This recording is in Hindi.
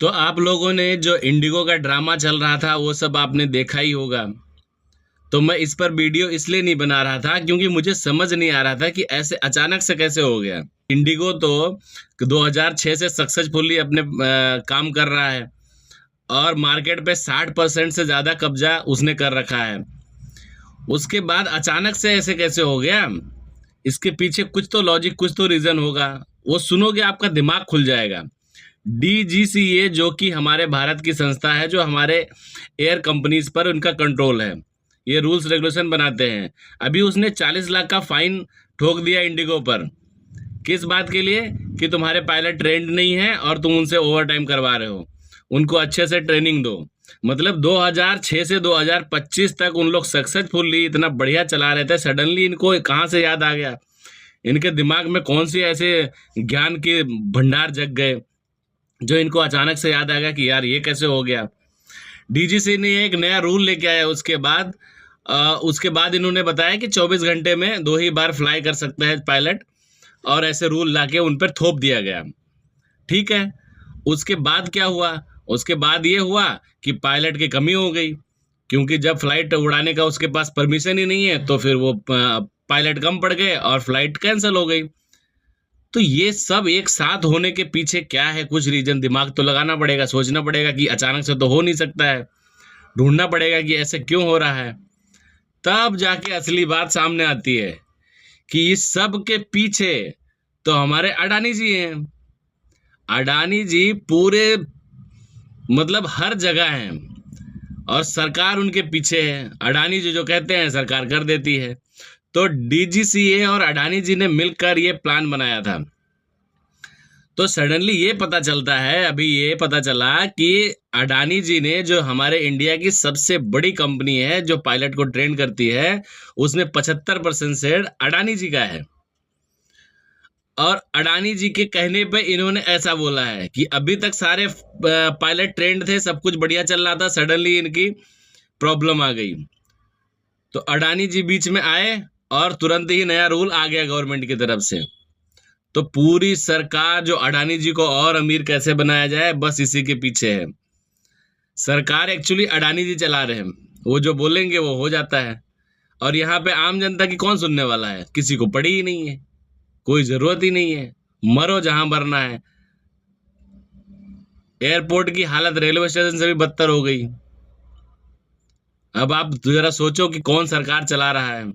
तो आप लोगों ने जो इंडिगो का ड्रामा चल रहा था वो सब आपने देखा ही होगा। तो मैं इस पर वीडियो इसलिए नहीं बना रहा था क्योंकि मुझे समझ नहीं आ रहा था कि ऐसे अचानक से कैसे हो गया। इंडिगो तो 2006 से सक्सेसफुली अपने काम कर रहा है और मार्केट पे 60% से ज़्यादा कब्जा उसने कर रखा है। उसके बाद अचानक से ऐसे कैसे हो गया? इसके पीछे कुछ तो लॉजिक, कुछ तो रीज़न होगा। वो सुनोगे आपका दिमाग खुल जाएगा। डीजीसीए जो कि हमारे भारत की संस्था है, जो हमारे एयर कंपनीज पर उनका कंट्रोल है, ये रूल्स रेगुलेशन बनाते हैं। अभी उसने 40 लाख का फाइन ठोक दिया इंडिगो पर। किस बात के लिए? कि तुम्हारे पायलट ट्रेंड नहीं है और तुम उनसे ओवर टाइम करवा रहे हो। उनको अच्छे से ट्रेनिंग दो। मतलब 2006 से 2025 तक उन लोग सक्सेसफुली इतना बढ़िया चला रहे थे, सडनली इनको कहाँ से याद आ गया? इनके दिमाग में कौन सी ऐसे ज्ञान के भंडार जग गए जो इनको अचानक से याद आ गया कि यार ये कैसे हो गया? डीजीसी ने एक नया रूल लेके आया। उसके बाद इन्होंने बताया कि 24 घंटे में 2 ही बार फ्लाई कर सकता है पायलट, और ऐसे रूल लाके उन पर थोप दिया गया। ठीक है। उसके बाद क्या हुआ? उसके बाद ये हुआ कि पायलट की कमी हो गई, क्योंकि जब फ्लाइट उड़ाने का उसके पास परमिशन ही नहीं है तो फिर वो पायलट कम पड़ गए और फ्लाइट कैंसिल हो गई। तो ये सब एक साथ होने के पीछे क्या है? कुछ रीजन दिमाग तो लगाना पड़ेगा, सोचना पड़ेगा कि अचानक से तो हो नहीं सकता है, ढूंढना पड़ेगा कि ऐसे क्यों हो रहा है। तब जाके असली बात सामने आती है कि इस सब के पीछे तो हमारे अडानी जी हैं। अडानी जी पूरे मतलब हर जगह हैं और सरकार उनके पीछे है। अडानी जी जो कहते हैं सरकार कर देती है। तो डीजीसीए और अडानी जी ने मिलकर ये प्लान बनाया था। तो सडनली ये पता चलता है, अभी ये पता चला कि अडानी जी ने, जो हमारे इंडिया की सबसे बड़ी कंपनी है जो पायलट को ट्रेन करती है, उसमें 75% शेयर अडानी जी का है। और अडानी जी के कहने पे इन्होंने ऐसा बोला है कि अभी तक सारे पायलट ट्रेंड थे, सब कुछ बढ़िया चल रहा था, सडनली इनकी प्रॉब्लम आ गई। तो अडानी जी बीच में आए और तुरंत ही नया रूल आ गया गवर्नमेंट की तरफ से। तो पूरी सरकार जो अडानी जी को और अमीर कैसे बनाया जाए, बस इसी के पीछे है। सरकार एक्चुअली अडानी जी चला रहे हैं, वो जो बोलेंगे वो हो जाता है। और यहाँ पे आम जनता की कौन सुनने वाला है? किसी को पड़ी ही नहीं है, कोई जरूरत ही नहीं है, मरो जहां मरना है। एयरपोर्ट की हालत रेलवे स्टेशन से भी बदतर हो गई। अब आप जरा सोचो कि कौन सरकार चला रहा है।